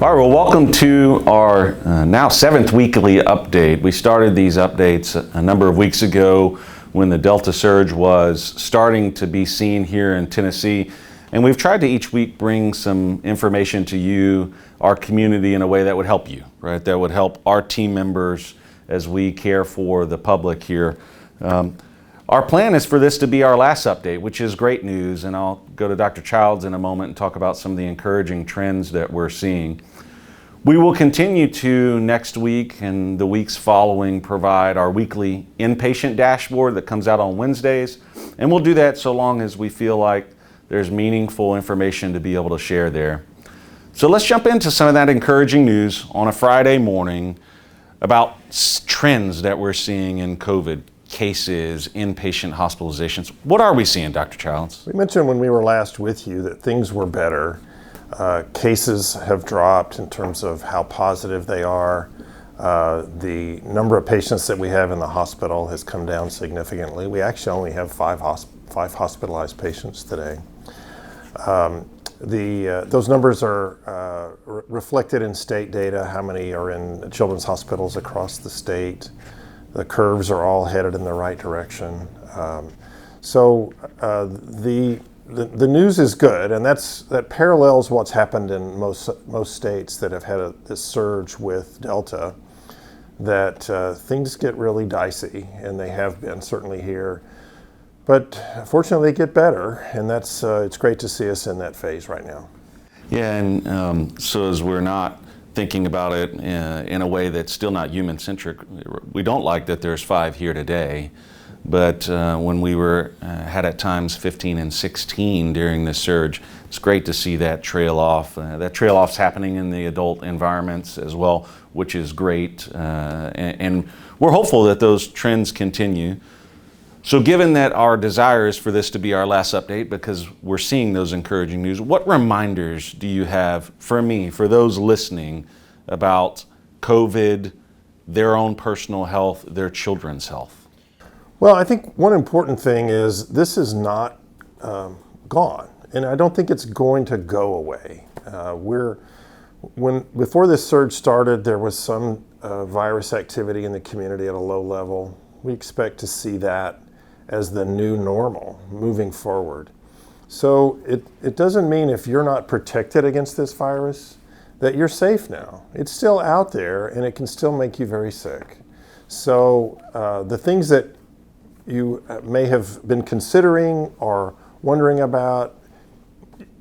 All right, well, welcome to our now 7th weekly update. We started these updates a number of weeks ago when the Delta surge was starting to be seen here in Tennessee. And we've tried to each week bring some information to you, our community, in a way that would help you, right? That would help our team members as we care for the public here. Our plan is for this to be our last update, which is great news. And I'll go to Dr. Childs in a moment and talk about some of the encouraging trends that we're seeing. We will continue to next week and the weeks following provide our weekly inpatient dashboard that comes out on Wednesdays. And we'll do that so long as we feel like there's meaningful information to be able to share there. So let's jump into some of that encouraging news on a Friday morning about trends that we're seeing in COVID cases, inpatient hospitalizations. What are we seeing, Dr. Childs? We mentioned when we were last with you that things were better. Cases have dropped in terms of how positive they are. The number of patients that we have in the hospital has come down significantly. We actually only have five hospitalized patients today. Those numbers are reflected in state data, how many are in children's hospitals across the state. The curves are all headed in the right direction. The news is good, and that parallels what's happened in most states that have had this surge with Delta, that things get really dicey, and they have been, certainly here. But fortunately, they get better, and it's great to see us in that phase right now. Yeah, and so as we're not thinking about it in a way that's still not human-centric, we don't like that there's 5 here today. But when we had at times 15 and 16 during the surge, it's great to see that trail off. That trail off's happening in the adult environments as well, which is great. And we're hopeful that those trends continue. So given that our desire is for this to be our last update because we're seeing those encouraging news, what reminders do you have for me, for those listening, about COVID, their own personal health, their children's health? Well, I think one important thing is this is not gone, and I don't think it's going to go away. Before this surge started, there was some virus activity in the community at a low level. We expect to see that as the new normal moving forward. So it doesn't mean if you're not protected against this virus that you're safe now. It's still out there, and it can still make you very sick. So the things that you may have been considering or wondering about,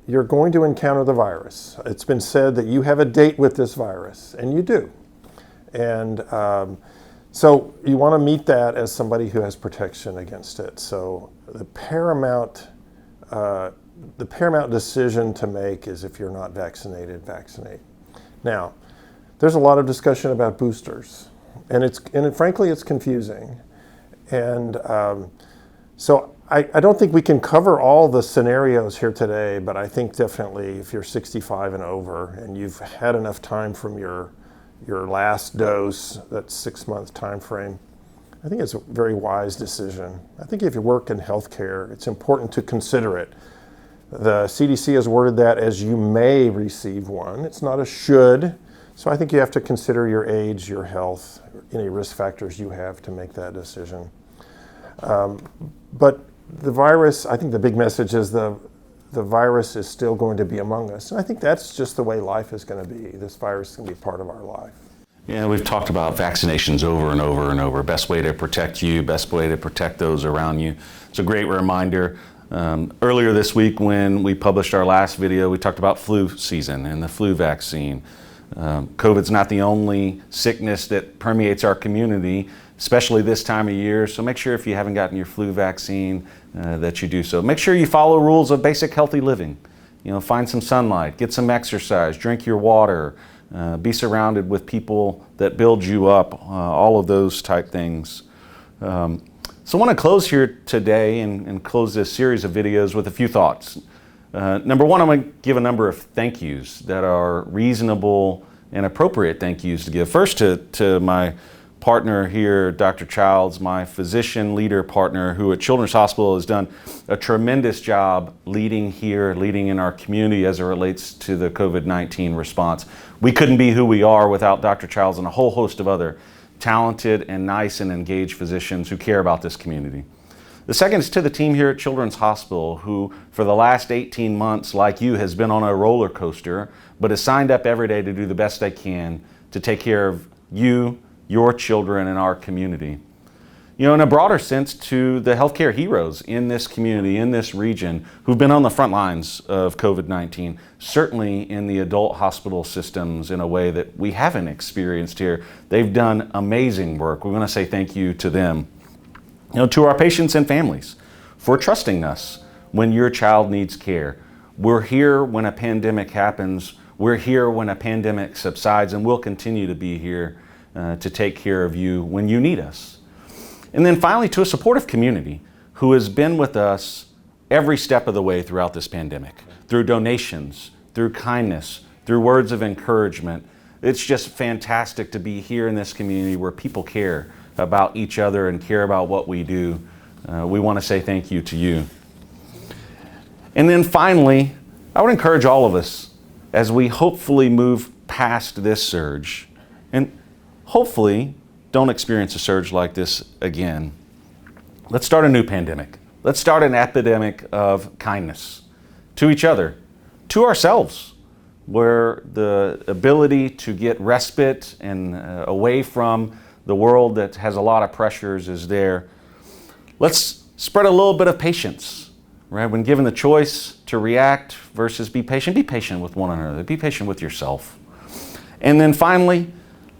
you're going to encounter the virus. It's been said that you have a date with this virus, and you do. And so you want to meet that as somebody who has protection against it. So the paramount decision to make is if you're not vaccinated, vaccinate. Now, there's a lot of discussion about boosters, and frankly, it's confusing. And so I don't think we can cover all the scenarios here today, but I think definitely if you're 65 and over and you've had enough time from your last dose, that 6-month time frame, I think it's a very wise decision. I think if you work in healthcare, it's important to consider it. The CDC has worded that as you may receive one. It's not a should. So I think you have to consider your age, your health, any risk factors you have to make that decision. But the virus, I think the big message is the virus is still going to be among us. And I think that's just the way life is going to be. This virus is going to be part of our life. Yeah, we've talked about vaccinations over and over and over. Best way to protect you, best way to protect those around you. It's a great reminder. Earlier this week when we published our last video, we talked about flu season and the flu vaccine. COVID's not the only sickness that permeates our community, especially this time of year. So make sure if you haven't gotten your flu vaccine that you do so. Make sure you follow rules of basic healthy living. Find some sunlight, get some exercise, drink your water, be surrounded with people that build you up, all of those type things. So I want to close here today and close this series of videos with a few thoughts. Number one, I'm going to give a number of thank yous that are reasonable and appropriate thank yous to give. First to my partner here, Dr. Childs, my physician leader partner, who at Children's Hospital has done a tremendous job leading here, leading in our community as it relates to the COVID-19 response. We couldn't be who we are without Dr. Childs and a whole host of other talented and nice and engaged physicians who care about this community. The second is to the team here at Children's Hospital, who for the last 18 months, like you, has been on a roller coaster, but has signed up every day to do the best they can to take care of you, your children, and our community. You know, in a broader sense, to the healthcare heroes in this community, in this region, who've been on the front lines of COVID-19, certainly in the adult hospital systems in a way that we haven't experienced here. They've done amazing work. We want to say thank you to them. You know, to our patients and families for trusting us when your child needs care. We're here when a pandemic happens. We're here when a pandemic subsides, and we'll continue to be here to take care of you when you need us. And then finally, to a supportive community who has been with us every step of the way throughout this pandemic, through donations, through kindness, through words of encouragement. It's just fantastic to be here in this community where people care about each other and care about what we do. We want to say thank you to you. And then finally, I would encourage all of us as we hopefully move past this surge and hopefully don't experience a surge like this again. Let's start a new pandemic. Let's start an epidemic of kindness to each other, to ourselves, where the ability to get respite and away from the world that has a lot of pressures is there. Let's spread a little bit of patience, right? When given the choice to react versus be patient with one another, be patient with yourself. And then finally,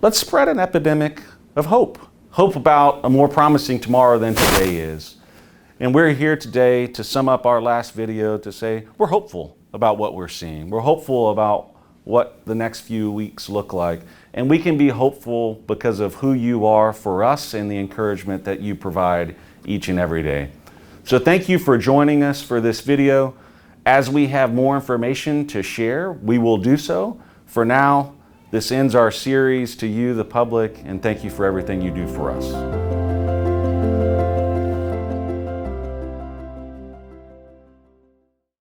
let's spread an epidemic of hope. Hope about a more promising tomorrow than today is. And we're here today to sum up our last video to say we're hopeful about what we're seeing. We're hopeful about what the next few weeks look like. And we can be hopeful because of who you are for us and the encouragement that you provide each and every day. So thank you for joining us for this video. As we have more information to share, we will do so. For now, this ends our series to you, the public, and thank you for everything you do for us.